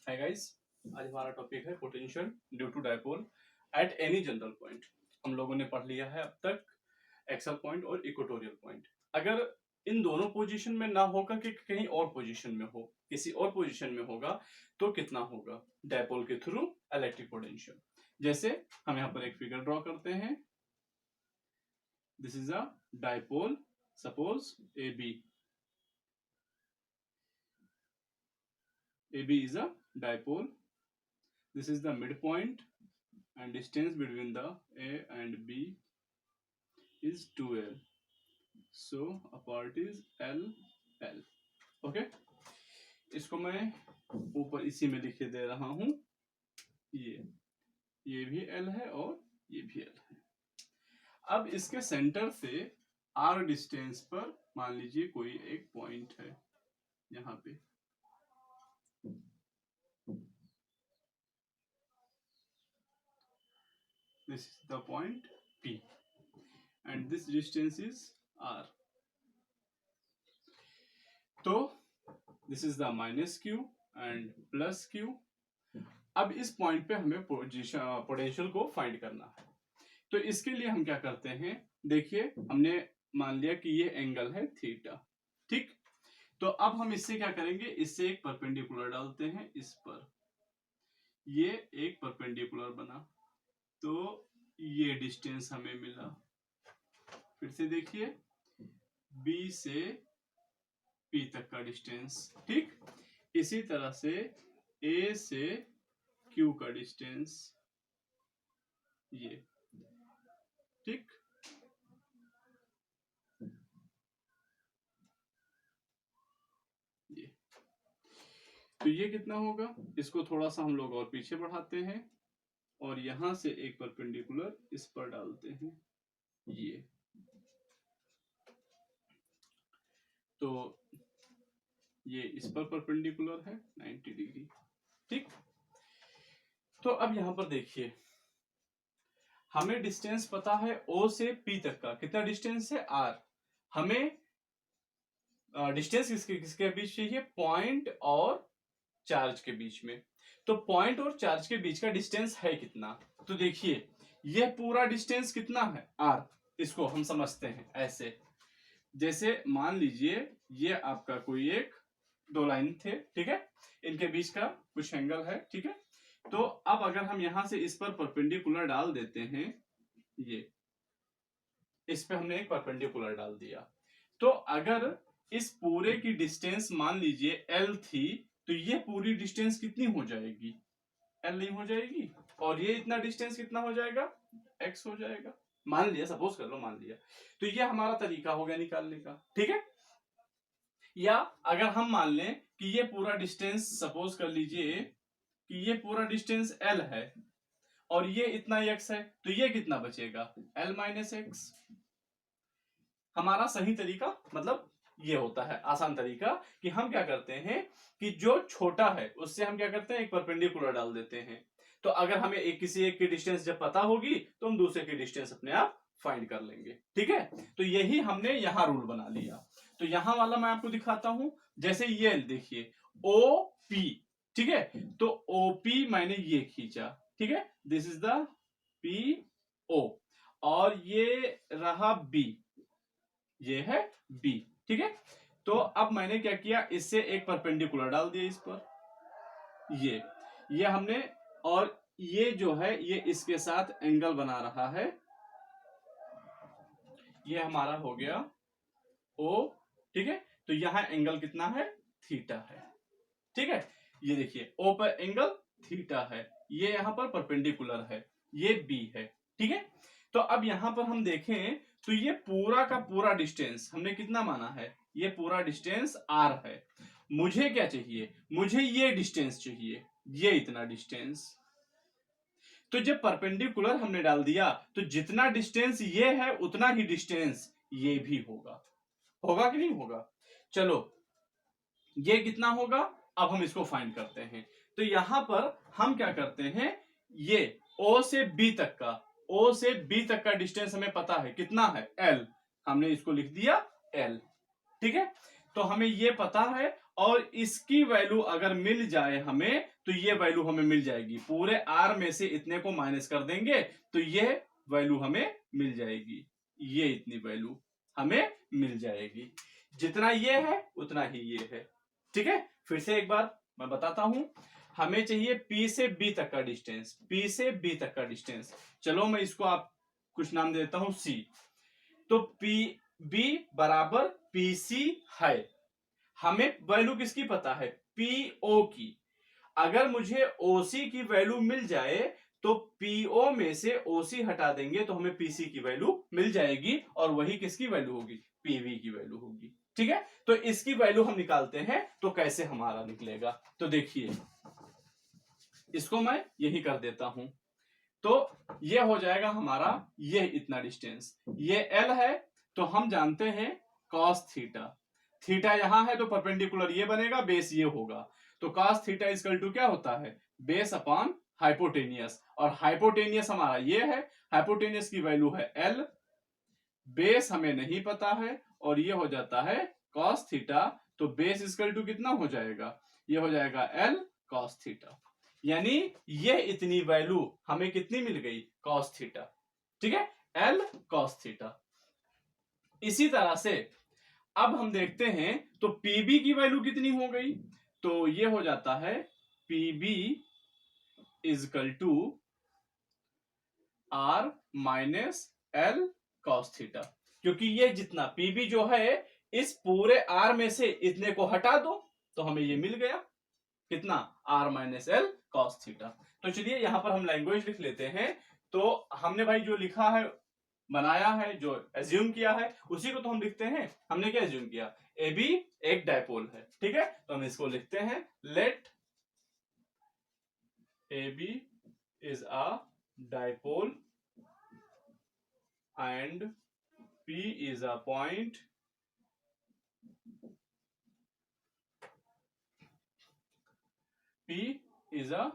Hi guys, आज हमारा topic है potential due to dipole at any general point. हम लोगों ने पढ़ लिया है अब तक एक्सल पॉइंट और इक्वेटोरियल पॉइंट। अगर इन दोनों पोजीशन में ना होकर कि कहीं और पोजीशन में हो, किसी और पोजीशन में होगा तो कितना होगा डायपोल के थ्रू इलेक्ट्रिक पोटेंशियल। जैसे हम यहाँ पर एक फिगर ड्रॉ करते हैं। This is a dipole, suppose AB is a dipole. This is the midpoint and distance between the A and B is 2L. So apart is L. Okay. इसको मैं ऊपर इसी में लिखे दे रहा हूं। ये भी L है और ये भी L है। अब इसके सेंटर से R डिस्टेंस पर मान लीजिए कोई एक पॉइंट है यहाँ पे। This is the point P and this distance is R. तो this is the minus Q and plus Q. अब इस पॉइंट पे हमें पोटेंशियल को फाइंड करना है। तो इसके लिए हम क्या करते हैं, देखिए हमने मान लिया कि ये एंगल है थीटा, ठीक। तो अब हम इससे क्या करेंगे, इससे एक परपेंडिकुलर डालते हैं इस पर, ये एक परपेंडिकुलर बना, तो ये डिस्टेंस हमें मिला। फिर से देखिए B से P तक का डिस्टेंस, ठीक। इसी तरह से A से Q का डिस्टेंस, ये, ठीक। ये तो ये कितना होगा, इसको थोड़ा सा हम लोग और पीछे बढ़ाते हैं और यहां से एक परपेंडिकुलर इस पर डालते हैं, ये। तो ये इस पर परपेंडिकुलर है 90 डिग्री, ठीक। तो अब यहां पर देखिए हमें डिस्टेंस पता है O से P तक का, कितना डिस्टेंस है R। हमें डिस्टेंस किसके बीच चाहिए, पॉइंट और चार्ज के बीच में। तो पॉइंट और चार्ज के बीच का डिस्टेंस है कितना, तो देखिए यह पूरा डिस्टेंस कितना है R। इसको हम समझते हैं ऐसे, जैसे मान लीजिए ये आपका कोई एक दो लाइन थे, ठीक है, इनके बीच का कुछ एंगल है, ठीक है। तो अब अगर हम यहां से इस पर परपेंडिकुलर डाल देते हैं, ये इस पे हमने एक परपेंडिकुलर डाल दिया, तो अगर इस पूरे की डिस्टेंस मान लीजिए L थी, तो ये पूरी डिस्टेंस कितनी हो जाएगी, L नहीं हो जाएगी, और ये इतना डिस्टेंस कितना हो जाएगा, X हो जाएगा। मान लिया, सपोज कर लो मान लिया, तो ये हमारा तरीका हो गया निकालने का, ठीक है। या अगर हम मान लें कि ये पूरा डिस्टेंस, सपोज कर लीजिए कि ये पूरा डिस्टेंस L है और ये इतना X है, तो ये कितना बचेगा, L माइनस X। हमारा सही तरीका मतलब ये होता है, आसान तरीका, कि हम क्या करते हैं कि जो छोटा है उससे हम क्या करते हैं, एक परपेंडिकुलर डाल देते हैं। तो अगर हमें किसी एक की डिस्टेंस जब पता होगी तो हम दूसरे की डिस्टेंस अपने आप फाइंड कर लेंगे, ठीक है। तो यही हमने यहां रूल बना लिया। तो यहां वाला मैं आपको दिखाता हूं, जैसे ये देखिए OP, ठीक है। तो OP मैंने ये खींचा, ठीक है, दिस इज द PO, और ये रहा B, ये है B, ठीक है। तो अब मैंने क्या किया, इससे एक परपेंडिकुलर डाल दिया इस पर, ये हमने, और ये जो है ये इसके साथ एंगल बना रहा है, ये हमारा हो गया O, ठीक है। तो यहां एंगल कितना है, थीटा है, ठीक है। ये देखिए O पर एंगल थीटा है, ये यहां पर परपेंडिकुलर है, ये B है, ठीक है। तो अब यहां पर हम देखें तो ये पूरा का पूरा डिस्टेंस हमने कितना माना है, ये पूरा डिस्टेंस R है। मुझे क्या चाहिए, मुझे ये डिस्टेंस चाहिए, ये इतना डिस्टेंस। तो जब परपेंडिकुलर हमने डाल दिया तो जितना डिस्टेंस ये है उतना ही डिस्टेंस ये भी होगा, होगा कि नहीं होगा। चलो ये कितना होगा, अब हम इसको फाइंड करते हैं। तो यहां पर हम क्या करते हैं, ये O से B तक का, O से B तक का डिस्टेंस हमें पता है कितना है, L, हमने इसको लिख दिया L, ठीक है। तो हमें ये पता है, और इसकी वैल्यू अगर मिल जाए हमें तो ये वैल्यू हमें मिल जाएगी। पूरे आर में से इतने को माइनस कर देंगे तो ये वैल्यू हमें मिल जाएगी, ये इतनी वैल्यू हमें मिल जाएगी। जितना ये है उतना ही ये है। ठीक है, फिर से एक बार मैं बताता हूं। हमें चाहिए P से B तक का डिस्टेंस, P से B तक का डिस्टेंस। चलो मैं इसको आप कुछ नाम दे देता हूं C। तो B बराबर PC है। हमें वैल्यू किसकी पता है? PO की। अगर मुझे OC की वैल्यू मिल जाए तो PO में से OC हटा देंगे तो हमें PC की वैल्यू मिल जाएगी, और वही किसकी वैल्यू होगी? PV की वैल्यू होगी। ठीक है, तो इसकी वैल्यू हम निकालते हैं, तो कैसे हमारा निकलेगा? तो देखिए, इसको मैं यही कर देता हूं। तो ये हो जाएगा हमारा, ये इतना डिस्टेंस, ये L है, तो हम जानते हैं cos थीटा। थीटा यहां है तो परपेंडिकुलर ये बनेगा, बेस ये होगा। तो cos थीटा इक्वल टू क्या होता है? बेस अपॉन हाइपोटेनियस, और हाइपोटेनियस हमारा ये है, हाइपोटेनियस की वैल्यू है L, बेस हमें नहीं पता है, और ये हो जाता है cos थीटा। तो बेस इक्वल टू कितना हो जाएगा? ये हो जाएगा L cos थीटा। यानी ये इतनी वैल्यू हमें कितनी मिल गई? cos theta. ठीक है, L cos थीटा। इसी तरह से अब हम देखते हैं तो PB की वैल्यू कितनी हो गई? तो ये हो जाता है PB equal to R minus L cos theta. क्योंकि ये जितना PB जो है, इस पूरे R में से इतने को हटा दो तो हमें ये मिल गया कितना? R minus L cos theta. तो चलिए यहां पर हम लैंग्वेज लिख लेते हैं। तो हमने भाई जो लिखा है, बनाया है, जो एज्यूम किया है, उसी को तो हम लिखते हैं। हमने क्या एज्यूम किया? AB एक डायपोल है। ठीक है, तो हम इसको लिखते हैं, let AB is a dipole and P is a point P is a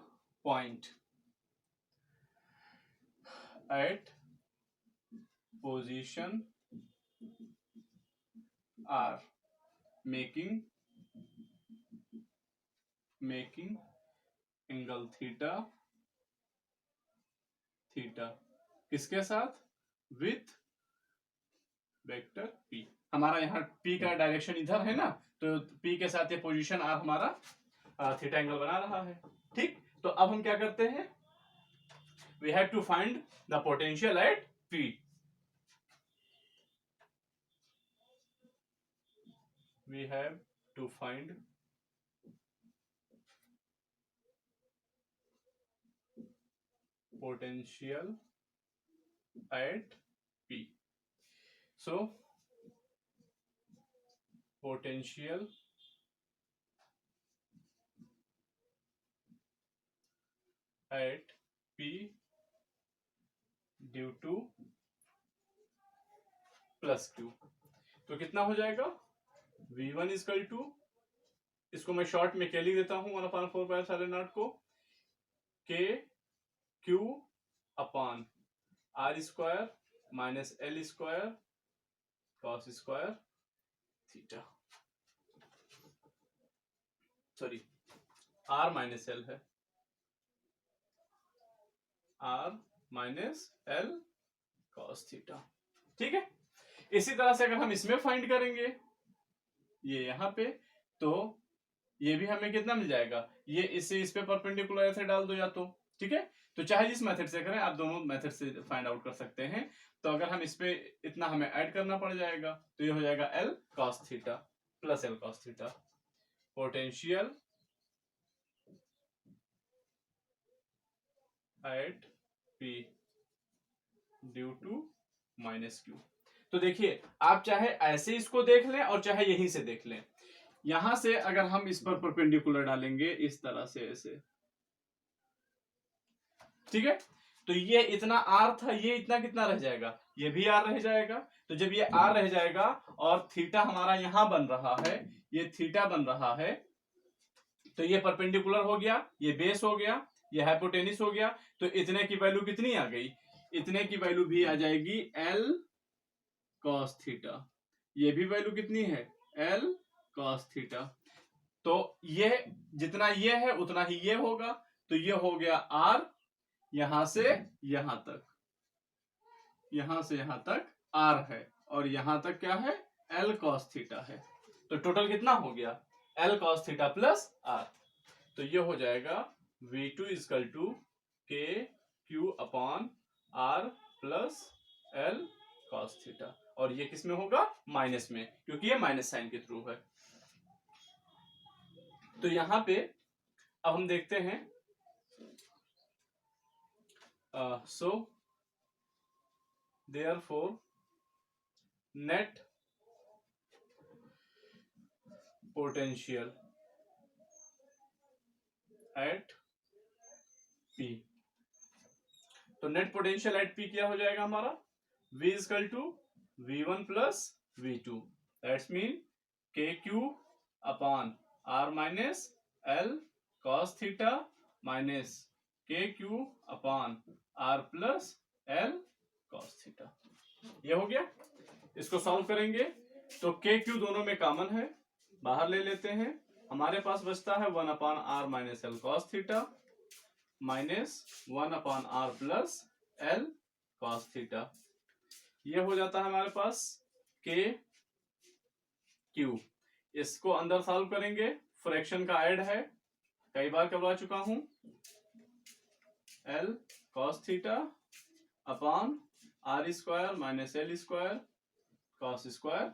point at position R, making angle theta किसके साथ? With vector P। हमारा यहाँ P का डायरेक्शन इधर है ना, तो P के साथ ये पोजीशन R हमारा थीटा एंगल बना रहा है। ठीक, तो अब हम क्या करते हैं? We have to find the potential at P। We have to find potential at P. So potential at P due to plus Q, तो कितना हो जाएगा? V1 इजकल टू, इसको मैं शॉर्ट में क्या लिख देता हूं, 1/4 को K Q upon R square minus L square cos square theta. Sorry, R minus L है, R minus L cos theta. ठीक है, इसी तरह से अगर हम इसमें फाइंड करेंगे, ये यहां पे, तो ये भी हमें कितना मिल जाएगा? ये इससे इस पे परपेंडिकुलर ऐसे डाल दो या तो। ठीक है, तो चाहे जिस मेथड से करें, आप दोनों मेथड से फाइंड आउट कर सकते हैं। तो अगर हम इस पे इतना हमें ऐड करना पड़ जाएगा, तो ये हो जाएगा L cos theta plus L cos theta. Potential at P due to minus Q। तो देखिए, आप चाहे ऐसे इसको देख लें और चाहे यहीं से देख लें। यहां से अगर हम इस पर परपेंडिकुलर डालेंगे इस तरह से ऐसे, ठीक है, तो ये इतना R था, ये इतना कितना रह जाएगा? ये भी R रह जाएगा। तो जब ये R रह जाएगा और थीटा हमारा यहां बन रहा है, ये थीटा बन रहा है, तो ये परपेंडिकुलर हो गया, ये बेस हो गया, ये हाइपोटेनिस हो गया। तो इतने की वैल्यू कितनी आ गई? इतने की वैल्यू भी आ जाएगी L cos थीटा। ये भी वैल्यू कितनी है? L cos theta. तो ये जितना ये है उतना ही ये होगा, तो ये हो गया r, यहां से यहां तक, यहां से यहां तक r है, और यहां तक क्या है, l cos थीटा है। तो टोटल कितना हो गया, l cos theta plus r। तो ये हो जाएगा v2 इजकल टू के q upon r plus l cos theta, और ये किस में होगा, माइनस में, क्योंकि ये माइनस साइन के थ्रू है। तो यहां पे अब हम देखते हैं, so therefore net potential at P। तो नेट पोटेंशियल एट P क्या हो जाएगा हमारा, V equal to V1 plus V2, that's mean k q upon R minus L cos theta minus k q upon R plus L cos theta. ये हो गया। इसको solve करेंगे तो के क्यू दोनों में कॉमन है, बाहर ले लेते हैं, हमारे पास बचता है 1 upon R minus L cos theta minus 1 upon R plus L cos theta. ये हो जाता है हमारे पास के क्यू। इसको अंदर सॉल्व करेंगे, फ्रैक्शन का ऐड है, कई बार करवा चुका हूं, L cos theta upon R square minus L square cos square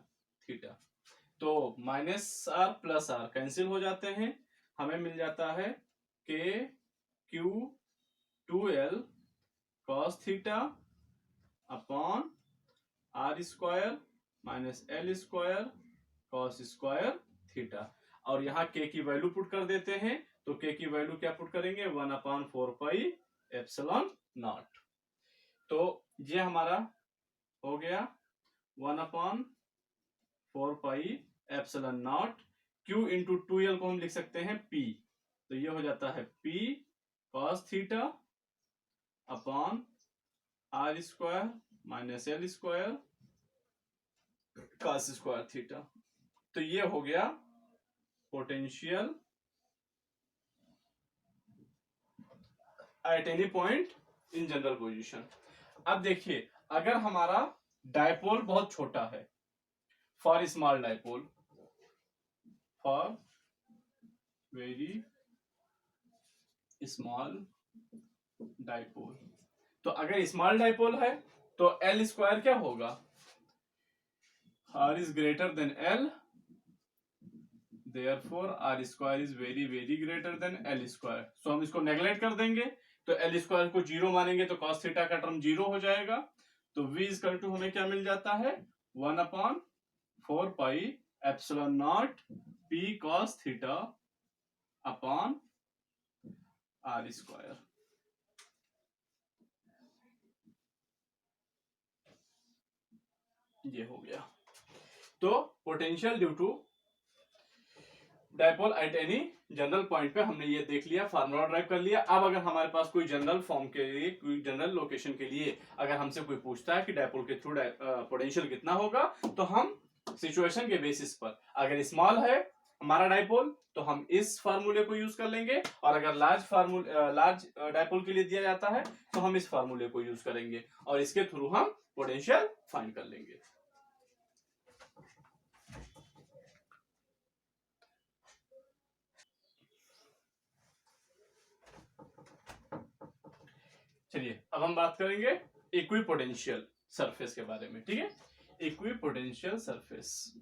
theta. तो minus R plus R cancel हो जाते हैं, हमें मिल जाता है k q 2L cos theta upon R square minus L square cos square theta. और यहाँ के की वैल्यू पुट कर देते हैं, तो के की वैल्यू क्या पुट करेंगे, 1 अपॉन 4 पाई एप्सिलॉन नॉट। तो ये हमारा हो गया 1 upon 4 pi epsilon not. Q into 2L को हम लिख सकते हैं P, तो ये हो जाता है P cos theta upon R square minus L square cos square theta. तो ये हो गया potential at any point in general position. अब देखिए, अगर हमारा डायपोल बहुत छोटा है, for small dipole, for very small dipole, तो अगर स्मॉल डायपोल है तो L स्क्वायर क्या होगा, R is greater than L, therefore R square is very very greater than L square. So हम इसको नेग्लेक्ट कर देंगे, तो L स्क्वायर को जीरो मानेंगे तो cos थीटा का टर्म जीरो हो जाएगा। तो V इजकल टू हमें क्या मिल जाता है, 1 upon 4 pi epsilon naught P cos theta upon R square. ये हो गया। तो potential due to dipole at any general point पे हमने ये देख लिया, फार्मूला ड्राइव कर लिया। अब अगर हमारे पास कोई जनरल फॉर्म के लिए, कोई जनरल लोकेशन के लिए अगर हमसे कोई पूछता है कि डायपोल के थ्रू पोटेंशियल कितना होगा, तो हम सिचुएशन के बेसिस पर, अगर स्मॉल है हमारा डायपोल तो हम इस फार्मूले को यूज कर लेंगे, और अगर लार्ज डायपोल के लिए दिया जाता है तो हम इस फार्मूले को यूज करेंगे, और इसके थ्रू हम पोटेंशियल फाइंड कर लेंगे। चलिए अब हम बात करेंगे इक्विपोटेंशियल सरफेस के बारे में, ठीक है। इक्विपोटेंशियल सरफेस,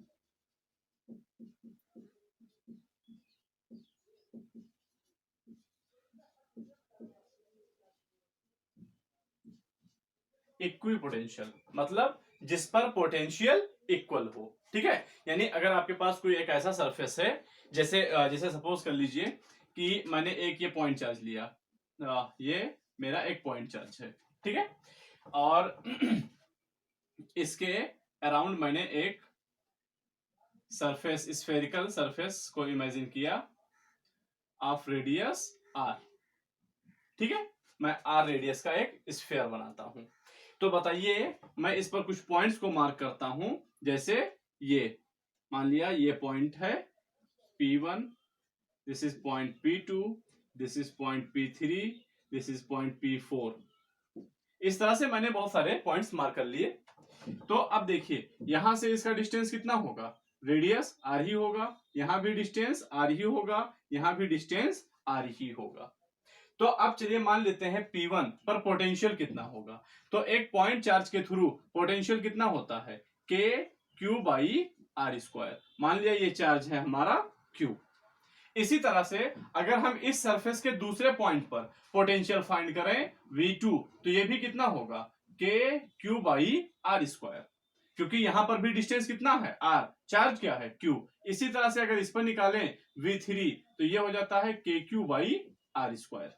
इक्विपोटेंशियल मतलब जिस पर पोटेंशियल इक्वल हो, ठीक है। यानी अगर आपके पास कोई एक ऐसा सरफेस है, जैसे सपोज कर लीजिए कि मैंने एक ये पॉइंट चार्ज लिया, ये मेरा एक पॉइंट चार्ज है, ठीक है, और इसके अराउंड मैंने एक सरफेस, स्फेरिकल सरफेस को इमेजिन किया ऑफ रेडियस r, ठीक है। मैं r रेडियस का एक स्फेयर बनाता हूं, तो बताइए मैं इस पर कुछ पॉइंट्स को मार्क करता हूं, जैसे ये मान लिया ये पॉइंट है P1, this is point P2, this is point P3, this is point P4। इस तरह से मैंने बहुत सारे पॉइंट्स मार्क कर लिए। तो अब देखिए यहां से इसका डिस्टेंस कितना होगा, रेडियस r ही होगा, यहां भी डिस्टेंस r ही होगा, यहां भी डिस्टेंस r ही होगा। तो अब चलिए मान लेते हैं P1 पर पोटेंशियल कितना होगा। तो एक पॉइंट चार्ज के थ्रू पोटेंशियल कितना होता है, k q by R square. मान लिया ये चार्ज है हमारा q। इसी तरह से अगर हम इस सरफेस के दूसरे पॉइंट पर पोटेंशियल फाइंड करें V2, तो ये भी कितना होगा, k q by R square, क्योंकि यहां पर भी डिस्टेंस कितना है r, चार्ज क्या है q। इसी तरह से अगर इस पर निकालें V3, तो ये हो जाता है k q by R square.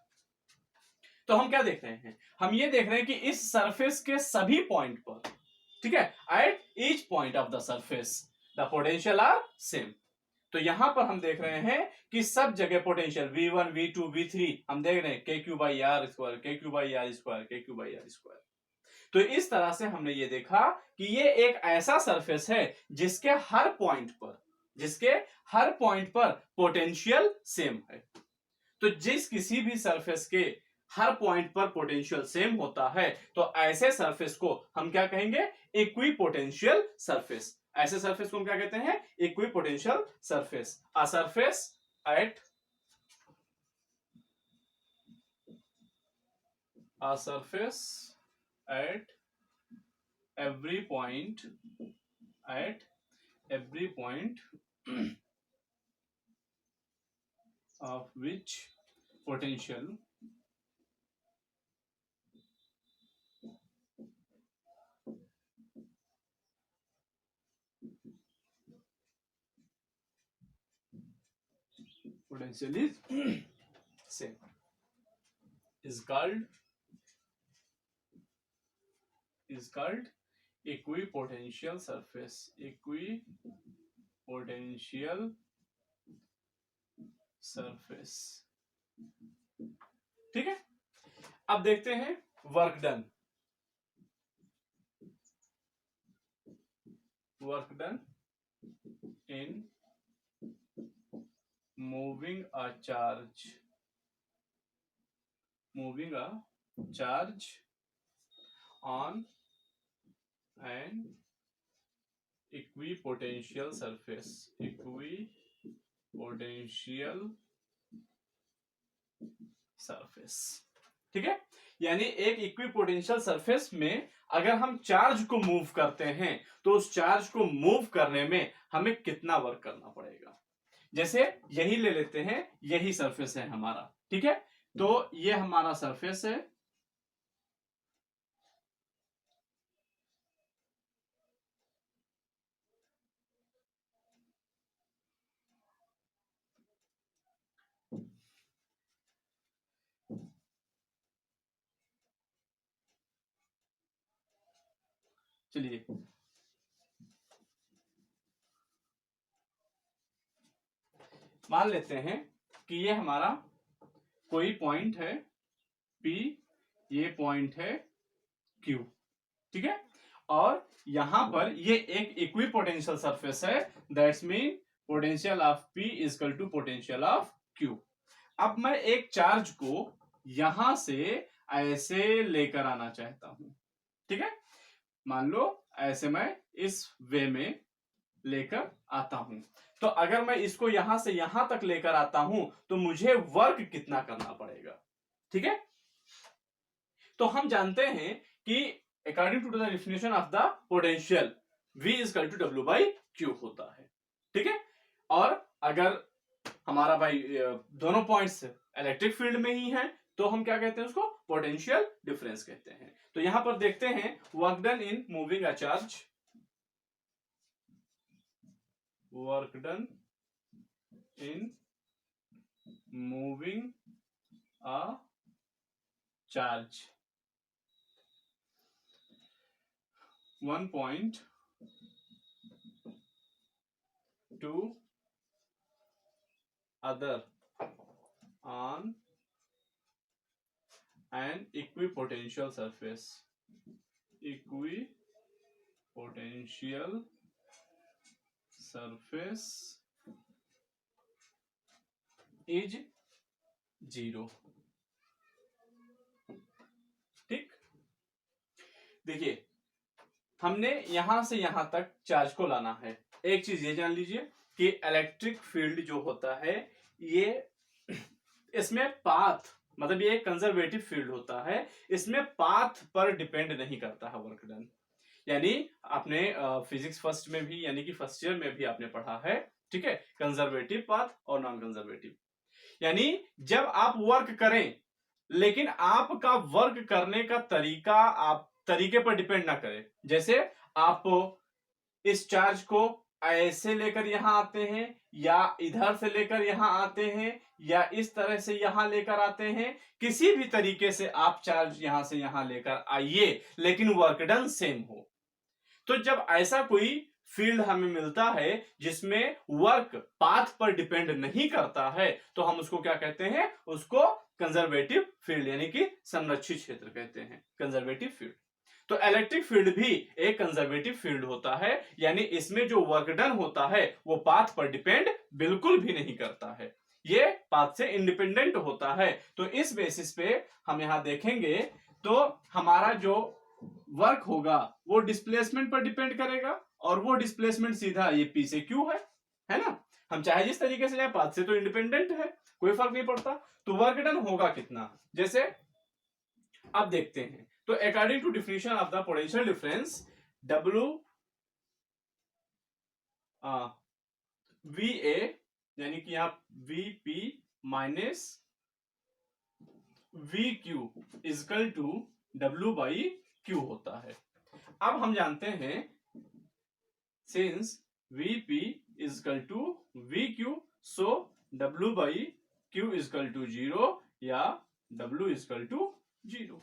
तो हम क्या देख रहे हैं, हम ये देख रहे हैं कि इस सरफेस के सभी पॉइंट पर, ठीक है, at each point of the surface the potential are same. तो यहां पर हम देख रहे हैं कि सब जगह पोटेंशियल V1, V2, V3 हम देख रहे हैं के क्यू बाई आर स्क्वायर, के क्यू बाई आर स्क्वायर, के क्यू बाई आर स्क्वायर। तो इस तरह से हमने ये देखा कि ये एक ऐसा सरफेस है जिसके हर पॉइंट पर पोटेंशियल सेम है। तो जिस किसी भी सरफेस के हर पॉइंट पर पोटेंशियल सेम होता है, तो ऐसे सरफेस को हम क्या कहेंगे, इक्विपोटेंशियल सरफेस। ऐसे सरफेस को हम क्या कहते हैं, equipotential surface. A surface at every point of which potential is same is called equipotential surface। equipotential surface, ठीक है। अब देखते हैं work done in moving a charge on an equipotential surface, ठीक है। यानी एक इक्विपोटेंशियल सरफेस में अगर हम चार्ज को मूव करते हैं, तो उस चार्ज को मूव करने में हमें कितना वर्क करना पड़ेगा। जैसे यही ले लेते हैं, यही सरफेस है हमारा, ठीक है। तो ये हमारा सरफेस है, चलिए मान लेते हैं कि ये हमारा कोई पॉइंट है P, ये पॉइंट है Q, ठीक है। और यहां पर ये एक इक्विपोटेंशियल सरफेस है, that's mean potential of P equal to potential of Q। अब मैं एक चार्ज को यहां से ऐसे लेकर आना चाहता हूं, ठीक है। मान लो ऐसे मैं इस वे में लेकर आता हूं, तो अगर मैं इसको यहां से यहां तक लेकर आता हूं, तो मुझे वर्क कितना करना पड़ेगा, ठीक है। तो हम जानते हैं कि according to the definition of the potential V equal to W by Q होता है, ठीक है। और अगर हमारा भाई दोनों पॉइंट्स इलेक्ट्रिक फील्ड में ही हैं, तो हम क्या कहते हैं, उसको पोटेंशियल डिफरेंस कहते हैं। तो यहां पर देखते हैं work done in moving a charge, work done in moving a charge, 1 point to other on an equipotential surface, surface is 0। ठीक, देखिए हमने यहां से यहां तक चार्ज को लाना है। एक चीज ये जान लीजिए कि इलेक्ट्रिक फील्ड जो होता है ये इसमें पाथ मतलब ये एक कंजर्वेटिव फील्ड होता है, इसमें पाथ पर डिपेंड नहीं करता है वर्क डन। यानी आपने फिजिक्स फर्स्ट में भी यानी कि फर्स्ट ईयर में भी आपने पढ़ा है, ठीक है, कंजर्वेटिव पाथ और नॉन कंजर्वेटिव। यानी जब आप वर्क करें लेकिन आपका वर्क करने का तरीका आप तरीके पर डिपेंड ना करें। जैसे आप इस चार्ज को ऐसे लेकर यहां आते हैं या इधर से लेकर यहां आते हैं या इस तरह से यहां लेकर आते हैं, किसी भी तरीके से आप चार्ज यहां से यहां लेकर आइए लेकिन वर्क डन सेम हो। तो जब ऐसा कोई फील्ड हमें मिलता है जिसमें वर्क पाथ पर डिपेंड नहीं करता है तो हम उसको क्या कहते हैं, उसको कंजर्वेटिव फील्ड यानी कि संरक्षित क्षेत्र कहते हैं, कंजर्वेटिव फील्ड। तो इलेक्ट्रिक फील्ड भी एक कंजर्वेटिव फील्ड होता है, यानी इसमें जो वर्क डन होता है वो पाथ पर डिपेंड बिल्कुल भी नहीं करता है, ये पाथ से इंडिपेंडेंट होता है। तो इस बेसिस पे हम यहां देखेंगे तो हमारा जो वर्क होगा वो डिस्प्लेसमेंट पर डिपेंड करेगा और वो डिस्प्लेसमेंट सीधा ये पी से क्यू है ना। हम चाहे जिस तरीके से जाए पाथ से तो इंडिपेंडेंट है, कोई फर्क नहीं पड़ता। तो वर्क डन होगा कितना, जैसे अब देखते हैं। तो according to definition of the potential difference W VA यानी कि यहां VP minus VQ equal to W by Q होता है। अब हम जानते हैं since VP equal to VQ so W by Q equal to 0 या W इजकल टू 0।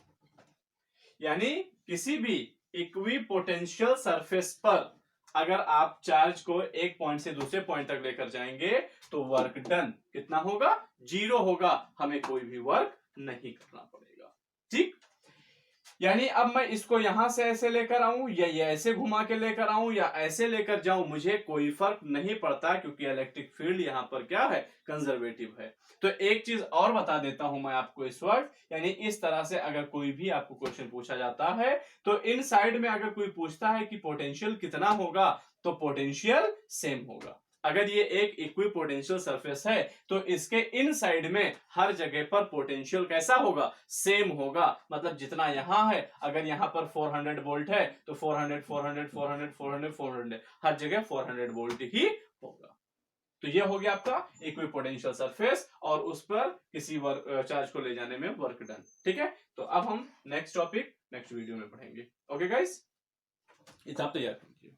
यानी किसी भी इक्विपोटेंशियल सरफेस पर अगर आप चार्ज को एक पॉइंट से दूसरे पॉइंट तक लेकर जाएंगे तो वर्क डन कितना होगा, 0 होगा, हमें कोई भी वर्क नहीं करना पड़ेगा। ठीक, यानी अब मैं इसको यहां से ऐसे लेकर आऊं या ये ऐसे घुमा के लेकर आऊं या ऐसे लेकर जाऊं, मुझे कोई फर्क नहीं पड़ता क्योंकि इलेक्ट्रिक फील्ड यहां पर क्या है, कंजर्वेटिव है। तो एक चीज और बता देता हूं मैं आपको इस वक्त, यानी इस तरह से अगर कोई भी आपको क्वेश्चन पूछा जाता है तो इन साइड में अगर कोई पूछता है कि पोटेंशियल कितना होगा तो पोटेंशियल सेम होगा। अगर ये एक इक्विपोटेंशियल सरफेस है तो इसके इन साइड में हर जगह पर पोटेंशियल कैसा होगा, सेम होगा। मतलब जितना यहां है, अगर यहां पर 400 वोल्ट है तो 400 400 400 400 400 हर जगह 400 वोल्ट ही होगा। तो ये हो गया आपका इक्विपोटेंशियल सरफेस और उस पर किसी चार्ज को ले जाने में वर्क डन। ठीक है, तो अब हम नेक्स्ट टॉपिक नेक्स्ट वीडियो में पढ़ेंगे। ओके गाइस, इतना तैयार कीजिए।